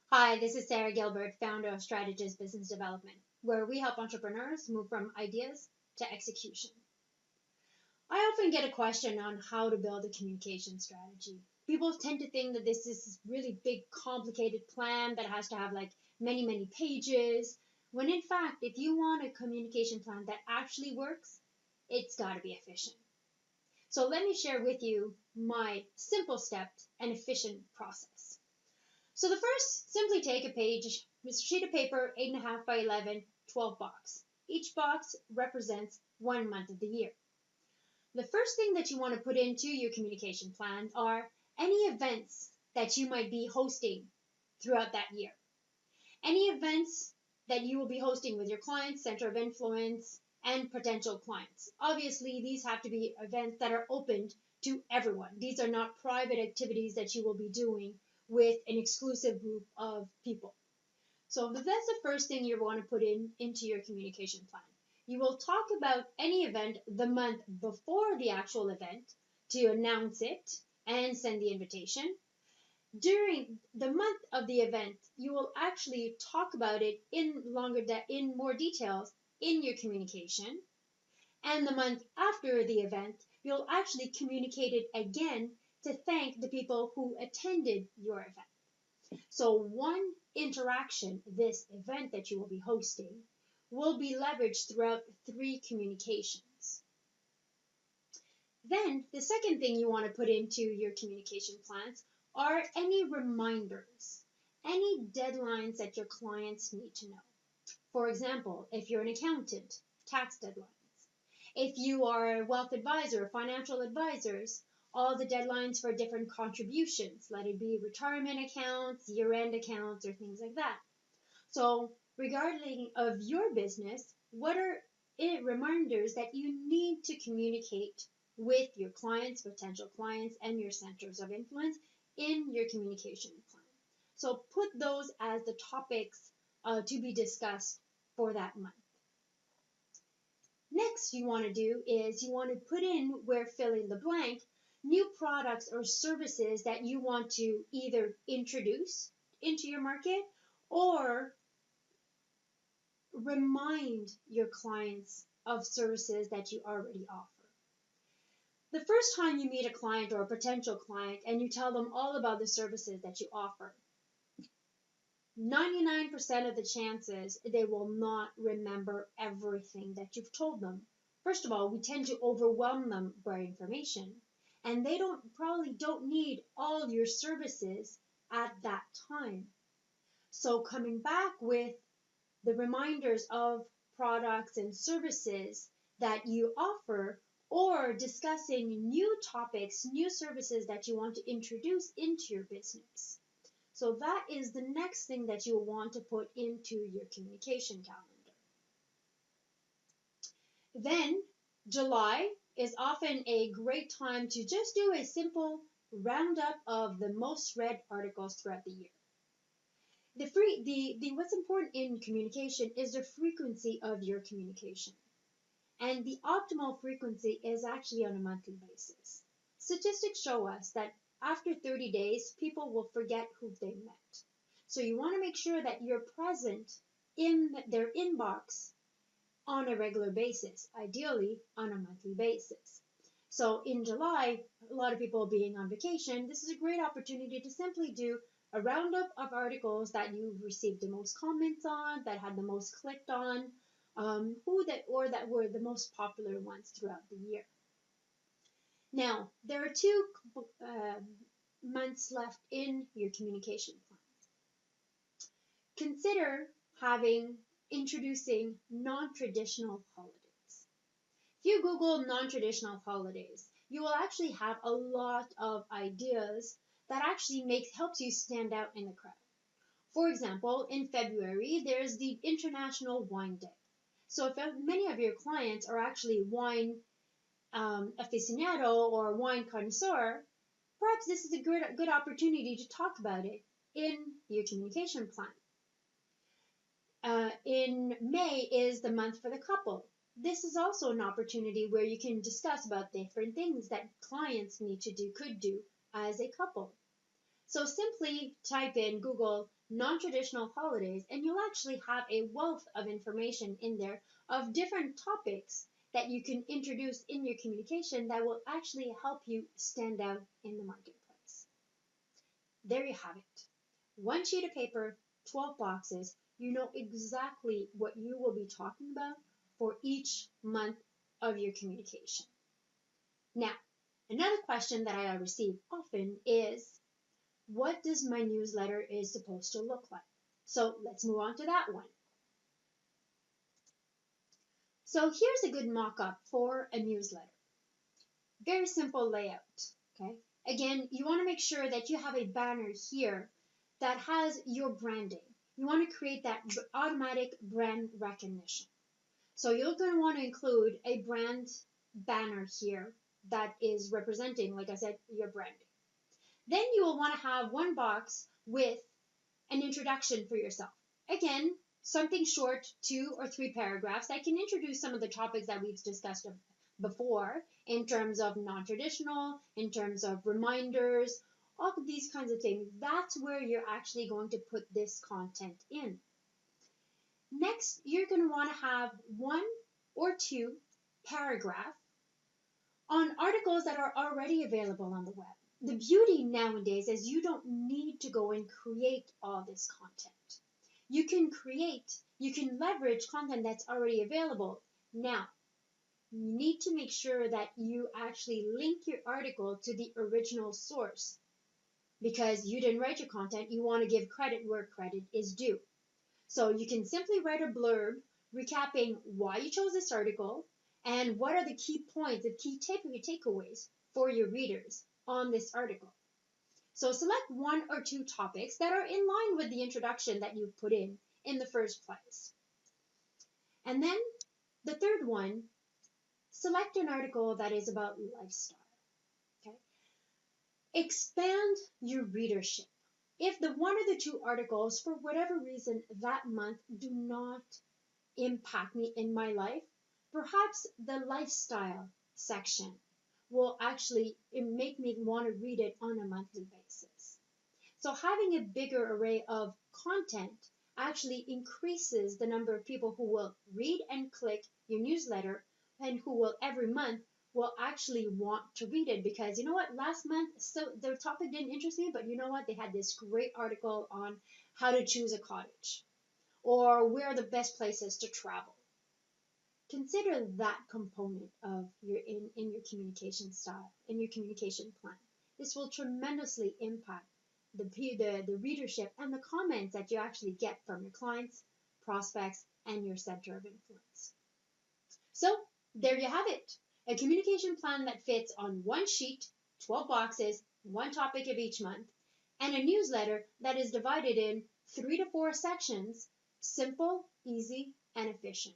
Hi, this is Sarah Gilbert, founder of Strategist Business Development, where we help entrepreneurs move from ideas to execution. I often get a question on how to build a communication strategy. People tend to think that this is this really big, complicated plan that has to have like many pages, when in fact, if you want a communication plan that actually works, it's got to be efficient. So let me share with you my simple steps and efficient process. So the first, simply take a page, a sheet of paper, 8.5 by 11, 12 box. Each box represents 1 month of the year. The first thing that you want to put into your communication plan are any events that you might be hosting throughout that year. Any events that you will be hosting with your clients, center of influence, and potential clients. Obviously, these have to be events that are open to everyone. These are not private activities that you will be doing with an exclusive group of people. So that's the first thing you want to put into your communication plan. You will talk about any event the month before the actual event to announce it and send the invitation. During the month of the event, you will actually talk about it in more details in your communication. And the month after the event, you'll actually communicate it again to thank the people who attended your event. So one interaction, this event that you will be hosting, will be leveraged throughout 3 communications. Then the second thing you want to put into your communication plans are any reminders, any deadlines that your clients need to know. For example, if you're an accountant, tax deadlines. If you are a wealth advisor, financial advisors, all the deadlines for different contributions, let it be retirement accounts, year-end accounts, or things like that. So, regarding of your business, what are reminders that you need to communicate with your clients, potential clients, and your centers of influence in your communication plan? So put those as the topics to be discussed for that month. Next, you want to do is you want to put in, where fill in the blank, new products or services that you want to either introduce into your market or remind your clients of services that you already offer. The first time you meet a client or a potential client and you tell them all about the services that you offer, 99% of the chances they will not remember everything that you've told them. First of all, we tend to overwhelm them by information, and they probably don't need all your services at that time. So coming back with the reminders of products and services that you offer, or discussing new topics, new services that you want to introduce into your business. So that is the next thing that you want to put into your communication calendar. Then July is often a great time to just do a simple roundup of the most read articles throughout the year. What's important in communication is the frequency of your communication. And the optimal frequency is actually on a monthly basis. Statistics show us that after 30 days, people will forget who they met. So you want to make sure that you're present in their inbox on a regular basis, ideally on a monthly basis. So in July, a lot of people being on vacation, this is a great opportunity to simply do a roundup of articles that you've received the most comments on, that had the most clicked on, that were the most popular ones throughout the year. Now, there are 2 months left in your communication plan. Consider introducing non-traditional holidays. If you Google non-traditional holidays, you will actually have a lot of ideas that actually helps you stand out in the crowd. For example, in February, there's the International Wine Day. So if many of your clients are actually wine aficionado or wine connoisseur, perhaps this is a good opportunity to talk about it in your communication plan. In May is the month for the couple. This is also an opportunity where you can discuss about different things that clients could do as a couple. So simply type in Google non-traditional holidays and you'll actually have a wealth of information in there of different topics that you can introduce in your communication that will actually help you stand out in the marketplace. There you have it. One sheet of paper, 12 boxes. You know exactly what you will be talking about for each month of your communication. Now, another question that I receive often is, what does my newsletter is supposed to look like? So let's move on to that one. So here's a good mock-up for a newsletter. Very simple layout, okay? Again, you want to make sure that you have a banner here that has your branding. You want to create that automatic brand recognition. So you're going to want to include a brand banner here that is representing, like I said, your branding. Then you will want to have one box with an introduction for yourself. Again, something short, 2 or 3 paragraphs that can introduce some of the topics that we've discussed before in terms of non-traditional, in terms of reminders, all of these kinds of things. That's where you're actually going to put this content in. Next, you're going to want to have 1 or 2 paragraphs on articles that are already available on the web. The beauty nowadays is you don't need to go and create all this content. You can leverage content that's already available. Now, you need to make sure that you actually link your article to the original source. Because you didn't write your content, you want to give credit where credit is due. So you can simply write a blurb recapping why you chose this article and what are the key points, the key takeaways for your readers on this article. So select 1 or 2 topics that are in line with the introduction that you've put in the first place. And then the third one, select an article that is about lifestyle. Okay? Expand your readership. If the 1 or the 2 articles, for whatever reason, that month do not impact me in my life, perhaps the lifestyle section will actually make me want to read it on a monthly basis. So having a bigger array of content actually increases the number of people who will read and click your newsletter and who will every month will actually want to read it, because you know what, last month, so the topic didn't interest me, but you know what, they had this great article on how to choose a cottage or where are the best places to travel. Consider that component of your in your communication style, in your communication plan. This will tremendously impact the readership and the comments that you actually get from your clients, prospects, and your center of influence. So there you have it. A communication plan that fits on one sheet, 12 boxes, one topic of each month, and a newsletter that is divided in 3 to 4 sections, simple, easy, and efficient.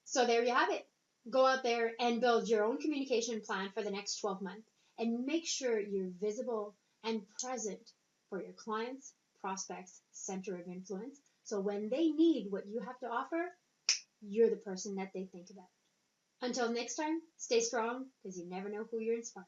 So there you have it. Go out there and build your own communication plan for the next 12 months and make sure you're visible and present for your clients, prospects, center of influence. So when they need what you have to offer, you're the person that they think about. Until next time, stay strong because you never know who you're inspiring.